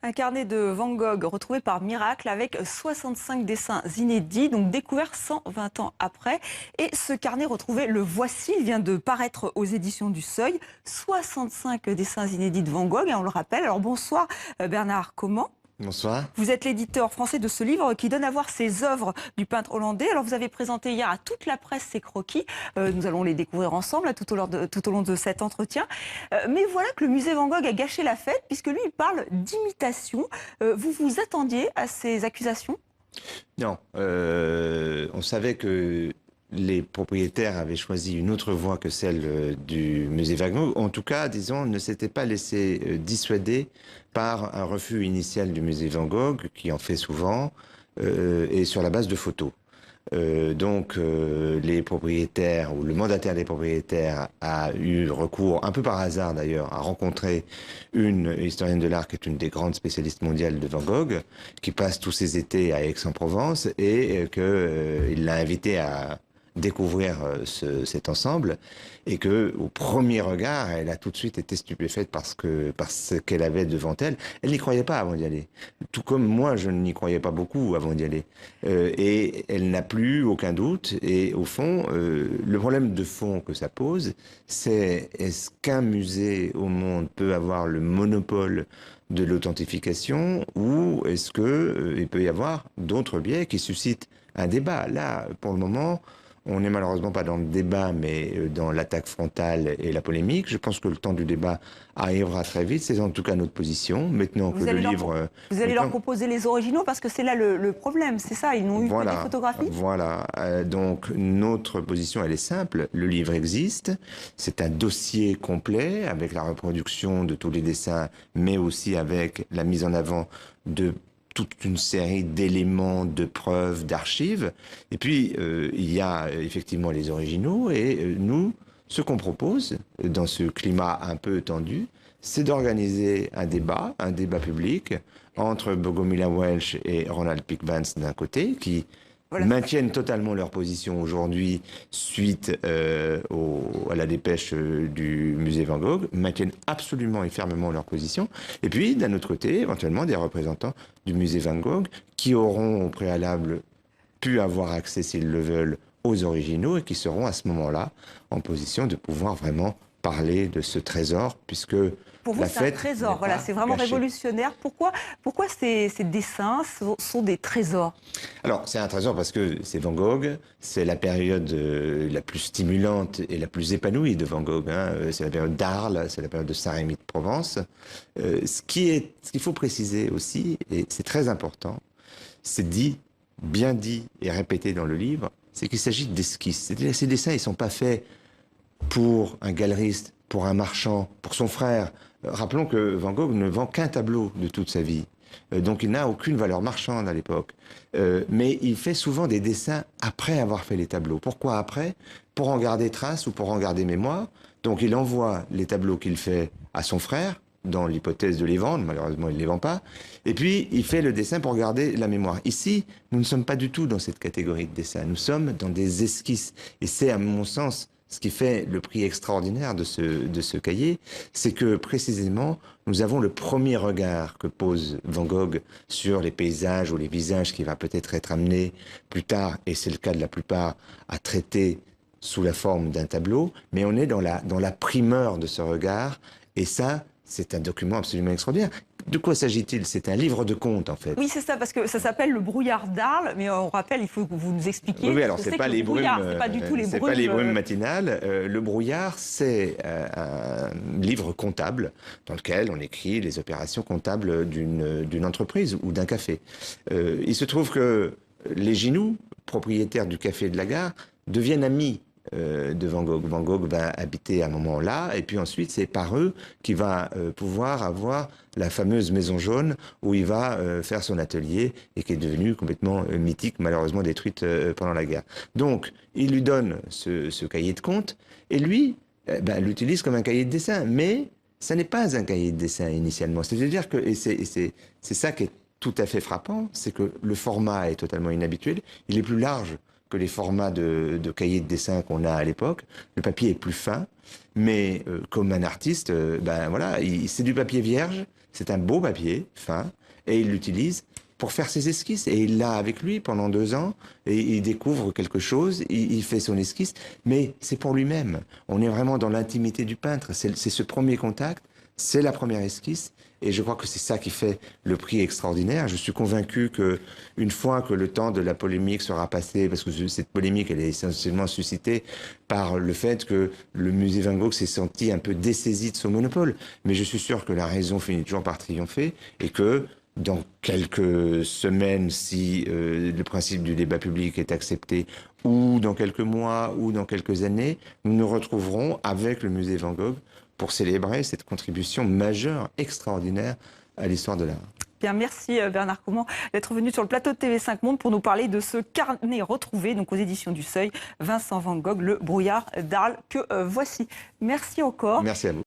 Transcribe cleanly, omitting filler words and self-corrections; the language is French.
Un carnet de Van Gogh retrouvé par miracle avec 65 dessins inédits, donc découvert 120 ans après. Et ce carnet retrouvé, le voici, il vient de paraître aux éditions du Seuil. 65 dessins inédits de Van Gogh, on le rappelle. Alors bonsoir Bernard Comment. Bonsoir. Vous êtes l'éditeur français de ce livre qui donne à voir ces œuvres du peintre hollandais. Alors vous avez présenté hier à toute la presse ces croquis. Nous allons les découvrir ensemble tout au long de cet entretien. Mais voilà que le musée Van Gogh a gâché la fête puisque lui il parle d'imitation. Vous vous attendiez à ces accusations? Non, on savait que les propriétaires avaient choisi une autre voie que celle du musée Van Gogh. En tout cas, disons, ne s'étaient pas laissés dissuader par un refus initial du musée Van Gogh, qui en fait souvent, et sur la base de photos. Les propriétaires, ou le mandataire des propriétaires, a eu recours, un peu par hasard d'ailleurs, à rencontrer une historienne de l'art qui est une des grandes spécialistes mondiales de Van Gogh, qui passe tous ses étés à Aix-en-Provence, et qu'il l'a invité à découvrir cet ensemble, et que au premier regard, elle a tout de suite été stupéfaite par ce qu'elle avait devant elle. Elle n'y croyait pas avant d'y aller. Tout comme moi, je n'y croyais pas beaucoup avant d'y aller. Et elle n'a plus aucun doute. Et au fond, le problème de fond que ça pose, c'est est-ce qu'un musée au monde peut avoir le monopole de l'authentification, ou est-ce il peut y avoir d'autres biais qui suscitent un débat? Là, pour le moment, on n'est malheureusement pas dans le débat, mais dans l'attaque frontale et la polémique. Je pense que le temps du débat arrivera très vite. C'est en tout cas notre position. Maintenant que le livre... Vous allez leur proposer les originaux parce que c'est là le problème, c'est ça? Ils n'ont eu que des photographies? Voilà. Donc notre position, elle est simple. Le livre existe. C'est un dossier complet avec la reproduction de tous les dessins, mais aussi avec la mise en avant de toute une série d'éléments, de preuves, d'archives. Et puis, il y a effectivement les originaux. Et nous, ce qu'on propose, dans ce climat un peu tendu, c'est d'organiser un débat public, entre Bogomila Welch et Ronald Pick-Vance d'un côté, qui maintiennent totalement leur position aujourd'hui suite à la dépêche du musée Van Gogh, maintiennent absolument et fermement leur position. Et puis, d'un autre côté, éventuellement, des représentants du musée Van Gogh qui auront au préalable pu avoir accès, s'ils le veulent, aux originaux et qui seront à ce moment-là en position de pouvoir vraiment parler de ce trésor, puisque pour vous, c'est un trésor, voilà, c'est vraiment révolutionnaire. Pourquoi ces dessins sont des trésors? Alors, c'est un trésor parce que c'est Van Gogh, c'est la période la plus stimulante et la plus épanouie de Van Gogh. Hein. C'est la période d'Arles, c'est la période de Saint-Rémy de Provence. Ce qu'il faut préciser aussi, et c'est très important, c'est bien dit et répété dans le livre, c'est qu'il s'agit d'esquisses. C'est-à-dire que ces dessins, ils ne sont pas faits pour un galeriste, pour un marchand, pour son frère. Rappelons que Van Gogh ne vend qu'un tableau de toute sa vie. Donc il n'a aucune valeur marchande à l'époque. Mais il fait souvent des dessins après avoir fait les tableaux. Pourquoi après? Pour en garder trace ou pour en garder mémoire. Donc il envoie les tableaux qu'il fait à son frère, dans l'hypothèse de les vendre. Malheureusement, il ne les vend pas. Et puis, il fait le dessin pour garder la mémoire. Ici, nous ne sommes pas du tout dans cette catégorie de dessin. Nous sommes dans des esquisses. Et c'est, à mon sens, ce qui fait le prix extraordinaire de ce cahier, c'est que précisément, nous avons le premier regard que pose Van Gogh sur les paysages ou les visages qui va peut-être être amené plus tard, et c'est le cas de la plupart, à traiter sous la forme d'un tableau, mais on est dans la primeur de ce regard, et ça, c'est un document absolument extraordinaire. De quoi s'agit-il? C'est un livre de contes, en fait. Oui, c'est ça, parce que ça s'appelle Le Brouillard d'Arles, mais on rappelle, il faut que vous nous expliquiez. Oui, alors c'est pas les brumes, c'est pas du tout les brumes. C'est pas les brumes matinales. Le brouillard, c'est un livre comptable dans lequel on écrit les opérations comptables d'une entreprise ou d'un café. Il se trouve que les Ginoux, propriétaires du café de la gare, deviennent amis de Van Gogh. Van Gogh va habiter à un moment là, et puis ensuite c'est par eux qu'il va pouvoir avoir la fameuse maison jaune où il va faire son atelier et qui est devenue complètement mythique, malheureusement détruite pendant la guerre. Donc il lui donne ce cahier de comptes et lui l'utilise comme un cahier de dessin, mais ça n'est pas un cahier de dessin initialement. C'est-à-dire que, et c'est ça qui est tout à fait frappant, c'est que le format est totalement inhabituel, il est plus large que les formats de cahiers de dessin qu'on a à l'époque. Le papier est plus fin, mais comme un artiste, voilà, c'est du papier vierge, C'est un beau papier fin et il l'utilise pour faire ses esquisses. Et il l'a avec lui pendant 2 ans et il découvre quelque chose, il fait son esquisse, mais c'est pour lui-même. On est vraiment dans l'intimité du peintre. C'est ce premier contact, c'est la première esquisse. Et je crois que c'est ça qui fait le prix extraordinaire. Je suis convaincu que une fois que le temps de la polémique sera passé, parce que cette polémique, elle est essentiellement suscitée par le fait que le musée Van Gogh s'est senti un peu dessaisi de son monopole. Mais je suis sûr que la raison finit toujours par triompher et que dans quelques semaines, si le principe du débat public est accepté, ou dans quelques mois, ou dans quelques années, nous nous retrouverons avec le musée Van Gogh pour célébrer cette contribution majeure, extraordinaire à l'histoire de l'art. Bien, merci Bernard Comment d'être venu sur le plateau de TV5 Monde pour nous parler de ce carnet retrouvé donc aux éditions du Seuil, Vincent Van Gogh, le brouillard d'Arles que voici. Merci encore. Merci à vous.